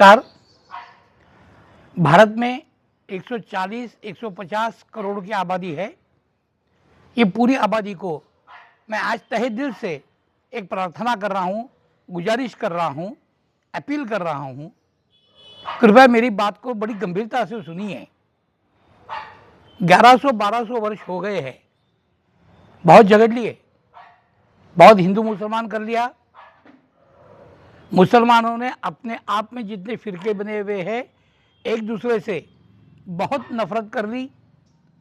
नमस्कार। भारत में 140-150 करोड़ की आबादी है। ये पूरी आबादी को मैं आज तहे दिल से एक प्रार्थना कर रहा हूँ, गुजारिश कर रहा हूँ, अपील कर रहा हूँ, कृपया मेरी बात को बड़ी गंभीरता से सुनिए। 1100-1200 वर्ष हो गए हैं, बहुत झगड़ लिए, बहुत हिंदू मुसलमान कर लिया। मुसलमानों ने अपने आप में जितने फिरके बने हुए हैं, एक दूसरे से बहुत नफरत कर ली,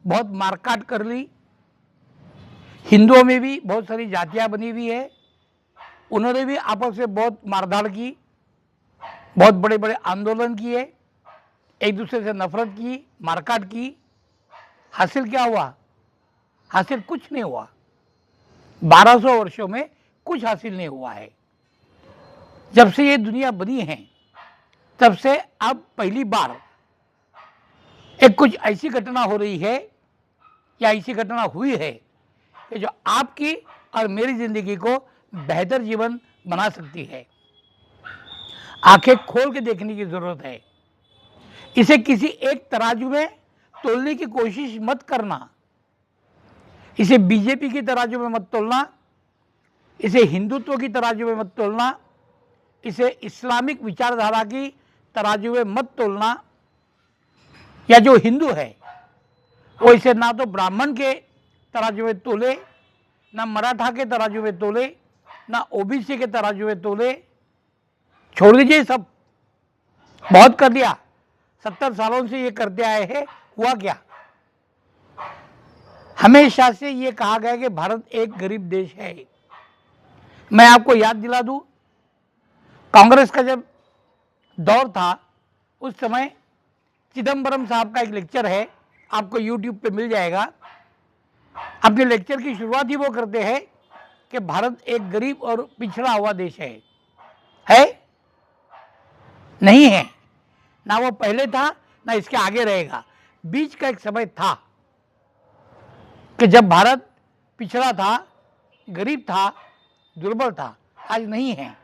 बहुत मारकाट कर ली। हिंदुओं में भी बहुत सारी जातियां बनी हुई है, उन्होंने भी आपस में बहुत मारधाड़ की, बहुत बड़े बड़े आंदोलन किए, एक दूसरे से नफरत की, मारकाट की। हासिल क्या हुआ? हासिल कुछ नहीं हुआ। 1200 वर्षों में कुछ हासिल नहीं हुआ है। जब से ये दुनिया बनी है तब से अब पहली बार एक कुछ ऐसी घटना हो रही है या ऐसी घटना हुई है कि जो आपकी और मेरी जिंदगी को बेहतर जीवन बना सकती है। आंखें खोल के देखने की जरूरत है। इसे किसी एक तराजू में तोलने की कोशिश मत करना। इसे बीजेपी की तराजू में मत तोलना, इसे हिंदुत्व की तराजू में मत तोलना, इसे इस्लामिक विचारधारा की तराजू में मत तोलना। या जो हिंदू है वो इसे ना तो ब्राह्मण के तराजू में तोले, ना मराठा के तराजू में तोले, ना ओबीसी के तराजू में तोले। छोड़ दीजिए, सब बहुत कर दिया। 70 सालों से ये करते आए हैं, हुआ क्या? हमेशा से ये कहा गया कि भारत एक गरीब देश है। मैं आपको याद दिला दूं, कांग्रेस का जब दौर था उस समय चिदम्बरम साहब का एक लेक्चर है, आपको यूट्यूब पे मिल जाएगा। अपने लेक्चर की शुरुआत ही वो करते हैं कि भारत एक गरीब और पिछड़ा हुआ देश है? नहीं है। ना वो पहले था, ना इसके आगे रहेगा। बीच का एक समय था कि जब भारत पिछड़ा था, गरीब था, दुर्बल था। आज नहीं है।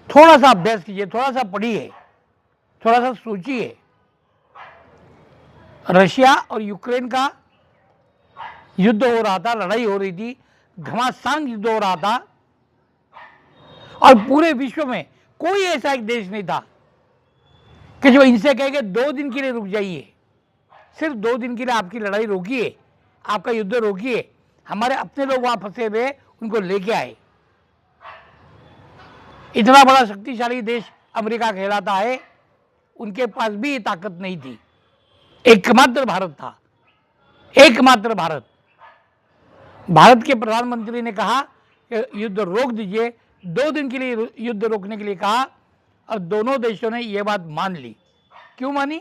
थोड़ा सा अभ्यास कीजिए, थोड़ा सा पढ़िए, थोड़ा सा सोचिए। रशिया और यूक्रेन का युद्ध हो रहा था, लड़ाई हो रही थी, घमासान युद्ध हो रहा था, और पूरे विश्व में कोई ऐसा एक देश नहीं था कि जो इनसे कहे 2 दिन के लिए रुक जाइए, सिर्फ 2 दिन के लिए आपकी लड़ाई रोकिए, आपका युद्ध रोकिए। हमारे अपने लोग वहां फंसे हुए, उनको लेके आए। इतना बड़ा शक्तिशाली देश अमेरिका कहलाता है, उनके पास भी ये ताकत नहीं थी। एकमात्र भारत था, एकमात्र भारत। भारत के प्रधानमंत्री ने कहा कि युद्ध रोक दीजिए, 2 दिन के लिए युद्ध रोकने के लिए कहा, और दोनों देशों ने यह बात मान ली। क्यों मानी?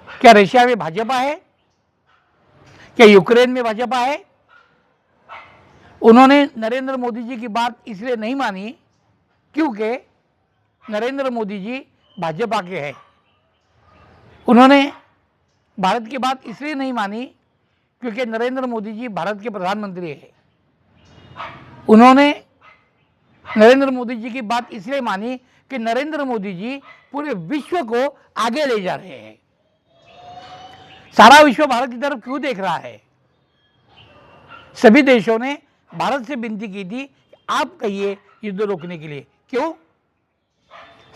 क्या रशिया में भाजपा है? क्या यूक्रेन में भाजपा है? उन्होंने नरेंद्र मोदी जी की बात इसलिए नहीं मानी क्योंकि नरेंद्र मोदी जी भाजपा के हैं। उन्होंने भारत की बात इसलिए नहीं मानी क्योंकि नरेंद्र मोदी जी भारत के प्रधानमंत्री हैं। उन्होंने नरेंद्र मोदी जी की बात इसलिए मानी कि नरेंद्र मोदी जी पूरे विश्व को आगे ले जा रहे हैं। सारा विश्व भारत की तरफ क्यों देख रहा है? सभी देशों ने भारत से विनती की थी कि आप कहिए युद्ध रोकने के लिए। क्यों?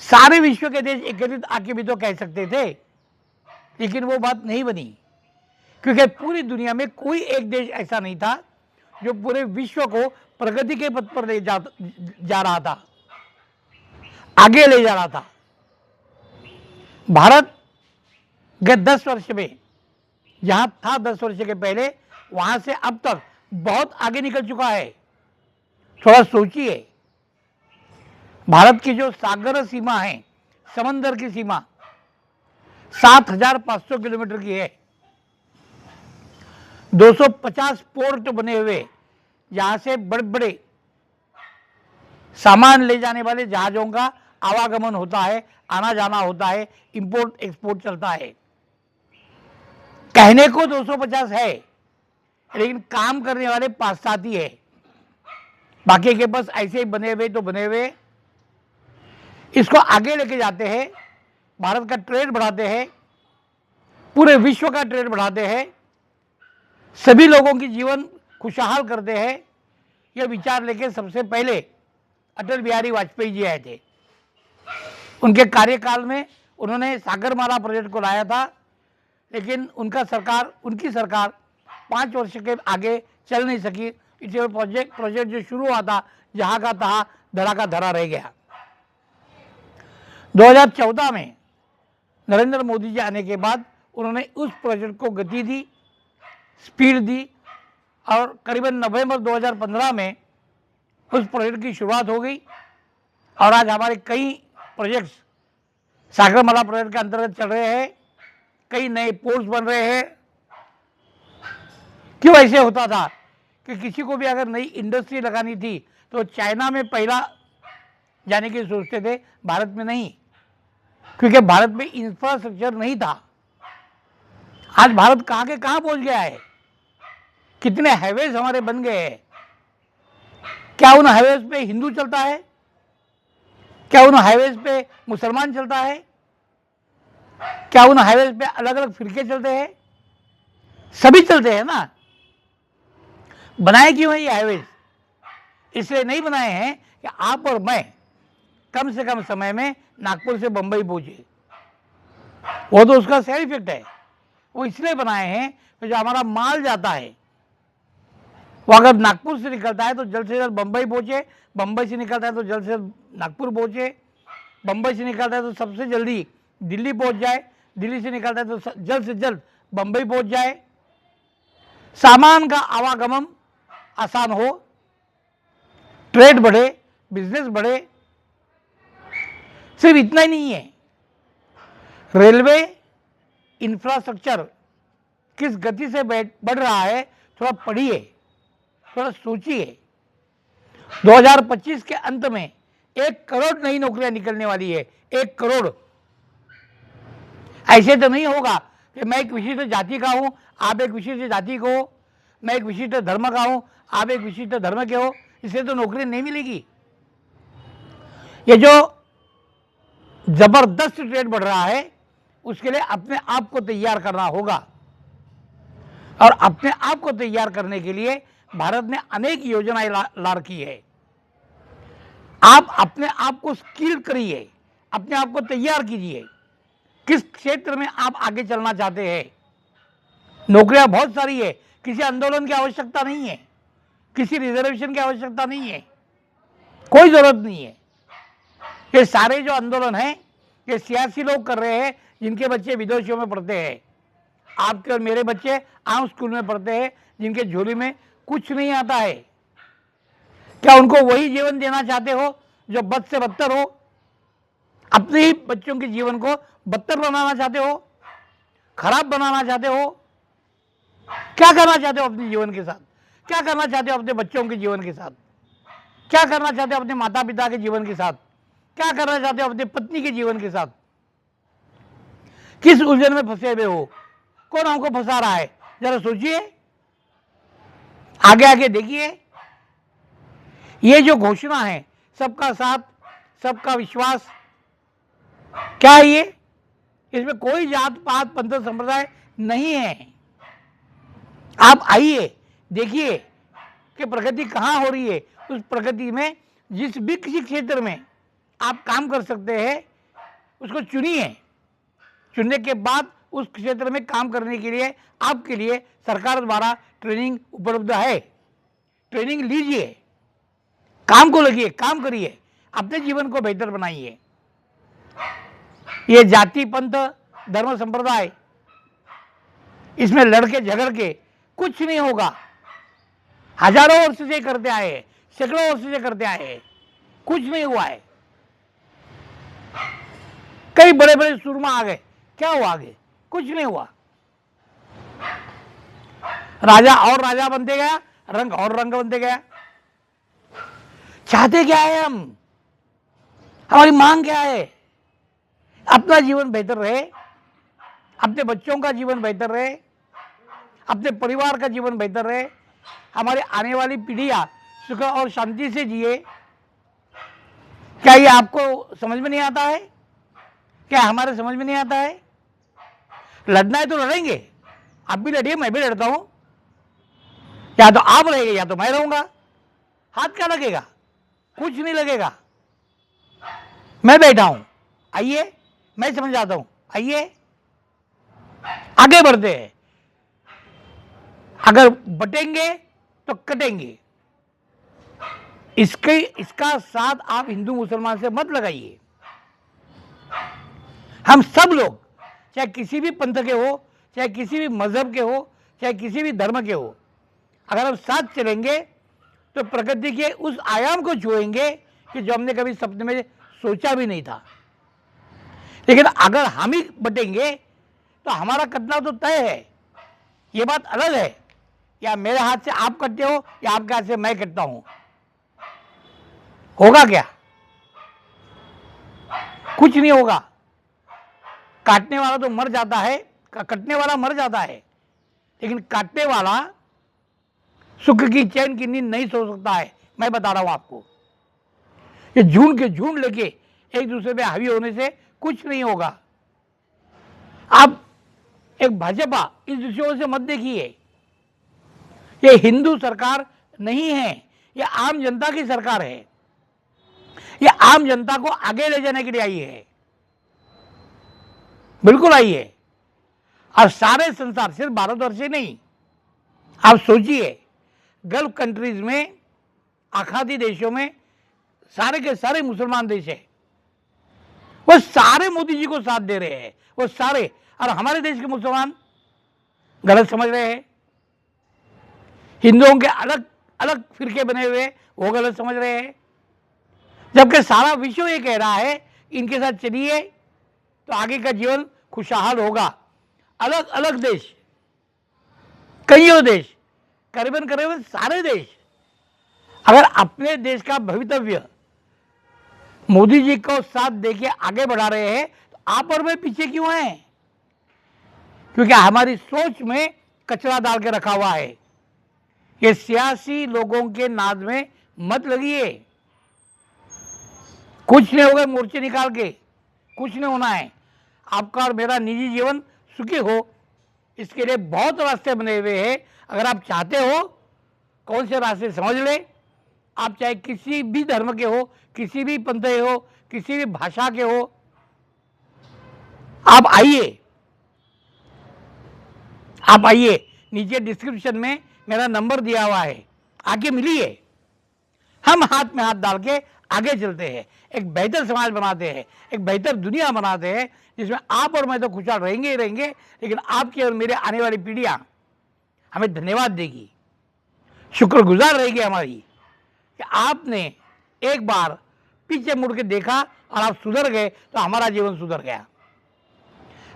सारे विश्व के देश एकत्रित आके भी तो कह सकते थे, लेकिन वो बात नहीं बनी क्योंकि पूरी दुनिया में कोई एक देश ऐसा नहीं था जो पूरे विश्व को प्रगति के पथ पर ले जा रहा था, आगे ले जा रहा था। भारत गत 10 वर्ष में जहां था 10 वर्ष के पहले, वहां से अब तक बहुत आगे निकल चुका है। थोड़ा सोचिए, भारत की जो सागर सीमा है, समंदर की सीमा 7,500 किलोमीटर की है। 250 पोर्ट बने हुए, जहां से बड़े बड़े सामान ले जाने वाले जहाजों का आवागमन होता है, आना जाना होता है, इंपोर्ट एक्सपोर्ट चलता है। कहने को 250 है, लेकिन काम करने वाले 5-7 ही है। बाकी के बस ऐसे ही बने हुए तो बने हुए। इसको आगे लेके जाते हैं, भारत का ट्रेड बढ़ाते हैं, पूरे विश्व का ट्रेड बढ़ाते हैं, सभी लोगों की जीवन खुशहाल करते हैं। यह विचार लेके सबसे पहले अटल बिहारी वाजपेयी जी आए थे। उनके कार्यकाल में उन्होंने सागरमाला प्रोजेक्ट को लाया था, लेकिन उनकी सरकार 5 वर्ष के आगे चल नहीं सकी। इसलिए प्रोजेक्ट जो शुरू हुआ था जहाँ का तहाँ धरा का धरा रह गया। 2014 में नरेंद्र मोदी जी आने के बाद उन्होंने उस प्रोजेक्ट को गति दी, स्पीड दी, और करीबन नवंबर 2015 में उस प्रोजेक्ट की शुरुआत हो गई। और आज हमारे कई प्रोजेक्ट्स सागरमाला प्रोजेक्ट के अंतर्गत चल रहे हैं, कई नए पोर्ट्स बन रहे हैं। क्यों ऐसे होता था कि किसी को भी अगर नई इंडस्ट्री लगानी थी तो चाइना में पहला जाने की सोचते थे, भारत में नहीं, क्योंकि भारत में इंफ्रास्ट्रक्चर नहीं था। आज भारत कहाँ के कहाँ पहुंच गया है, कितने हाईवेज हमारे बन गए हैं। क्या उन हाईवेज पे हिंदू चलता है? क्या उन हाईवेज पे मुसलमान चलता है? क्या उन हाईवेज पे अलग अलग फिरके चलते हैं? सभी चलते हैं ना। बनाए क्यों है ये हाईवेज? इसलिए नहीं बनाए हैं कि आप और मैं कम से कम समय में नागपुर से बंबई पहुंचे। वो तो उसका साइड इफेक्ट है। वो इसलिए बनाए हैं कि जो हमारा माल जाता है वो अगर नागपुर से निकलता है तो जल्द से जल्द बंबई पहुंचे, बंबई से निकलता है तो जल्द से जल्द नागपुर पहुंचे, बंबई से निकलता है तो सबसे जल्दी दिल्ली पहुंच जाए, दिल्ली से निकलता है तो जल्द से जल्द बंबई पहुंच जाए, सामान का आवागमन आसान हो, ट्रेड बढ़े, बिजनेस बढ़े। सिर्फ इतना ही नहीं है, रेलवे इंफ्रास्ट्रक्चर किस गति से बढ़ रहा है, थोड़ा पढ़िए, थोड़ा सोचिए। 2025 के अंत में 1 करोड़ नई नौकरियां निकलने वाली है। 1 करोड़। ऐसे तो नहीं होगा कि मैं एक विशिष्ट जाति का हूं, आप एक विशिष्ट जाति को हो, मैं एक विशिष्ट धर्म का हूं, आप एक विशिष्ट धर्म के हो, इससे तो नौकरी नहीं मिलेगी। ये जो जबरदस्त ट्रेड बढ़ रहा है उसके लिए अपने आप को तैयार करना होगा। और अपने आप को तैयार करने के लिए भारत ने अनेक योजनाएं ला रखी है। आप अपने आप को स्किल करिए, अपने आप को तैयार कीजिए। किस क्षेत्र में आप आगे चलना चाहते हैं? नौकरियां बहुत सारी है, किसी आंदोलन की आवश्यकता नहीं है, किसी रिजर्वेशन की आवश्यकता नहीं है, कोई जरूरत नहीं है। ये सारे जो आंदोलन हैं ये सियासी लोग कर रहे हैं, जिनके बच्चे विदेशों में पढ़ते हैं। आपके और मेरे बच्चे आम स्कूल में पढ़ते हैं, जिनके झोली में कुछ नहीं आता है। क्या उनको वही जीवन देना चाहते हो जो बद से बदतर हो? अपने ही बच्चों के जीवन को बदतर बनाना चाहते हो, खराब बनाना चाहते हो? क्या करना चाहते हो अपने जीवन के साथ? क्या करना चाहते हो अपने बच्चों के जीवन के साथ? क्या करना चाहते हो अपने माता पिता के जीवन के साथ? क्या करना चाहते हो अपनी पत्नी के जीवन के साथ? किस उलझन में फंसे हुए हो? कौन हमको फंसा रहा है? जरा सोचिए, आगे आगे देखिए। ये जो घोषणा है सबका साथ, सबका विश्वास, क्या है ये? इसमें कोई जात पात पंथ संप्रदाय नहीं है। आप आइए, देखिए कि प्रगति कहाँ हो रही है। उस प्रगति में जिस भी किसी क्षेत्र में आप काम कर सकते हैं उसको चुनिए। चुनने के बाद उस क्षेत्र में काम करने के लिए आपके लिए सरकार द्वारा ट्रेनिंग उपलब्ध है। ट्रेनिंग लीजिए, काम को लगिए, काम करिए, अपने जीवन को बेहतर बनाइए। ये जाति पंथ धर्म संप्रदाय, इसमें लड़के झगड़ के कुछ नहीं होगा। हजारों वर्ष से करते आए हैं, सैकड़ों वर्ष से करते आए हैं, कुछ नहीं हुआ है। कई बड़े बड़े सूरमा आ गए, क्या हुआ आगे? कुछ नहीं हुआ। राजा और राजा बनते गया, रंग और रंग बनते गया। चाहते क्या है हम? हमारी मांग क्या है? अपना जीवन बेहतर रहे, अपने बच्चों का जीवन बेहतर रहे, अपने परिवार का जीवन बेहतर रहे, हमारी आने वाली पीढ़ियां सुख और शांति से जिए। क्या ये आपको समझ में नहीं आता है? क्या हमारे समझ में नहीं आता है? लड़ना है तो लड़ेंगे, आप भी लड़िए, मैं भी लड़ता हूं। या तो आप रहेंगे या तो मैं रहूंगा। हाथ क्या लगेगा? कुछ नहीं लगेगा। मैं बैठा हूं, आइए मैं समझाता हूं, आइए आगे बढ़ते हैं। अगर बटेंगे तो कटेंगे। इसका साथ आप हिंदू मुसलमान से मत लगाइए। हम सब लोग, चाहे किसी भी पंथ के हो, चाहे किसी भी मजहब के हो, चाहे किसी भी धर्म के हो, अगर हम साथ चलेंगे तो प्रकृति के उस आयाम को छुएंगे कि जो हमने कभी सपने में सोचा भी नहीं था। लेकिन अगर हम ही बटेंगे तो हमारा कटना तो तय है। ये बात अलग है, या मेरे हाथ से आप कटते हो या आपके हाथ से मैं कटता हूं। होगा क्या? कुछ नहीं होगा। काटने वाला तो मर जाता है, कटने वाला मर जाता है, लेकिन काटने वाला सुख की चैन की नींद नहीं सो सकता है। मैं बता रहा हूं आपको, ये झूठ के झूठ लेके एक दूसरे पे हावी होने से कुछ नहीं होगा। आप एक भाजपा इस दृष्टिकोण से मत देखिए। ये हिंदू सरकार नहीं है, ये आम जनता की सरकार है। ये आम जनता को आगे ले जाने के लिए आई है, बिल्कुल आई है। और सारे संसार, सिर्फ भारतवर्ष ही नहीं, आप सोचिए गल्फ कंट्रीज में, आखाती देशों में, सारे के सारे मुसलमान देश है, वो सारे मोदी जी को साथ दे रहे हैं, वो सारे। और हमारे देश के मुसलमान गलत समझ रहे हैं। हिंदुओं के अलग अलग फिरके बने हुए वो गलत समझ रहे हैं, जबकि सारा विश्व ये कह रहा है इनके साथ चलिए तो आगे का जीवन खुशहाल होगा। अलग अलग देश, कईयों देश, करीबन सारे देश अगर अपने देश का भवितव्य मोदी जी को साथ देके आगे बढ़ा रहे हैं तो आप और मैं पीछे क्यों हैं? क्योंकि हमारी सोच में कचरा डाल के रखा हुआ है। ये सियासी लोगों के नाद में मत लगिए। कुछ नहीं होगा मोर्चे निकाल के, कुछ नहीं होना है। आपका और मेरा निजी जीवन सुखी हो, इसके लिए बहुत रास्ते बने हुए हैं। अगर आप चाहते हो, कौन से रास्ते समझ ले। आप चाहे किसी भी धर्म के हो, किसी भी पंथ के हो, किसी भी भाषा के हो, आप आइए, आप आइए। नीचे डिस्क्रिप्शन में मेरा नंबर दिया हुआ है, आके मिलिए। हम हाथ में हाथ डाल के आगे चलते हैं, एक बेहतर समाज बनाते हैं, एक बेहतर दुनिया बनाते हैं, जिसमें आप और मैं तो खुशहाल रहेंगे ही रहेंगे, लेकिन आपकी और मेरे आने वाली पीढ़ियां हमें धन्यवाद देगी, शुक्रगुजार रहेगी हमारी कि आपने एक बार पीछे मुड़ के देखा और आप सुधर गए तो हमारा जीवन सुधर गया।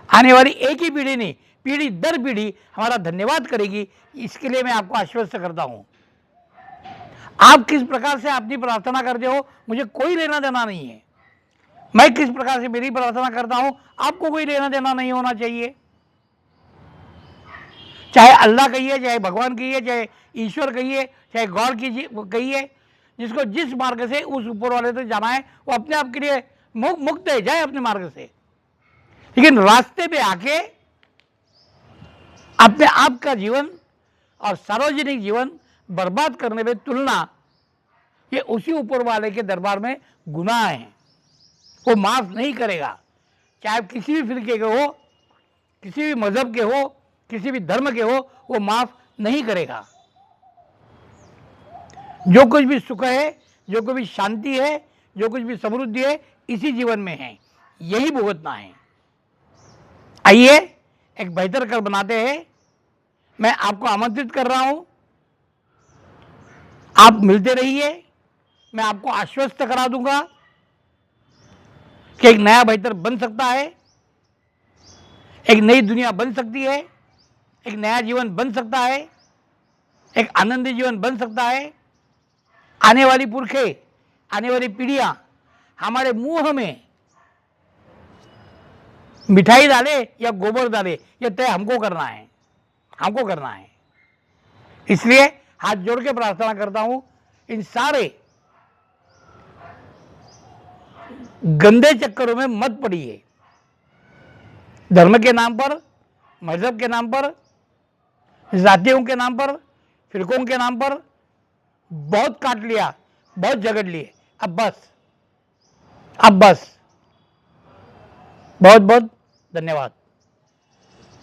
आने वाली एक ही पीढ़ी नहीं, पीढ़ी दर पीढ़ी हमारा धन्यवाद करेगी। इसके लिए मैं आपको आश्वस्त करता हूं। आप किस प्रकार से अपनी प्रार्थना करते हो मुझे कोई लेना देना नहीं है। मैं किस प्रकार से मेरी प्रार्थना करता हूं आपको कोई लेना देना नहीं होना चाहिए। चाहे अल्लाह कहिए, चाहे भगवान कहिए, चाहे ईश्वर कहिए, चाहे गॉड कहिए, जिसको जिस मार्ग से उस ऊपर वाले तक जाना है वो अपने आप के लिए मुक्त है, जाए अपने मार्ग से। लेकिन रास्ते पे आके अपने आप का जीवन और सार्वजनिक जीवन बर्बाद करने में तुलना, ये उसी ऊपर वाले के दरबार में गुनाह है, वो माफ नहीं करेगा। चाहे आप किसी भी फिरके के हो, किसी भी मजहब के हो, किसी भी धर्म के हो, वो माफ नहीं करेगा। जो कुछ भी सुख है, जो कुछ भी शांति है, जो कुछ भी समृद्धि है, इसी जीवन में है, यही भुगतना है। आइए एक बेहतर कल बनाते हैं। मैं आपको आमंत्रित कर रहा हूं, आप मिलते रहिए। मैं आपको आश्वस्त करा दूंगा कि एक नया बेहतर बन सकता है, एक नई दुनिया बन सकती है, एक नया जीवन बन सकता है, एक आनंदी जीवन बन सकता है। आने वाली पुरखे, आने वाली पीढ़ियां हमारे मुंह में मिठाई डाले या गोबर डाले, यह तय हमको करना है, हमको करना है। इसलिए हाथ जोड़ के प्रार्थना करता हूं इन सारे गंदे चक्करों में मत पड़िए। धर्म के नाम पर, मजहब के नाम पर, जातियों के नाम पर, फिरकों के नाम पर बहुत काट लिया, बहुत झगड़ लिए। अब बस, अब बस। बहुत बहुत धन्यवाद।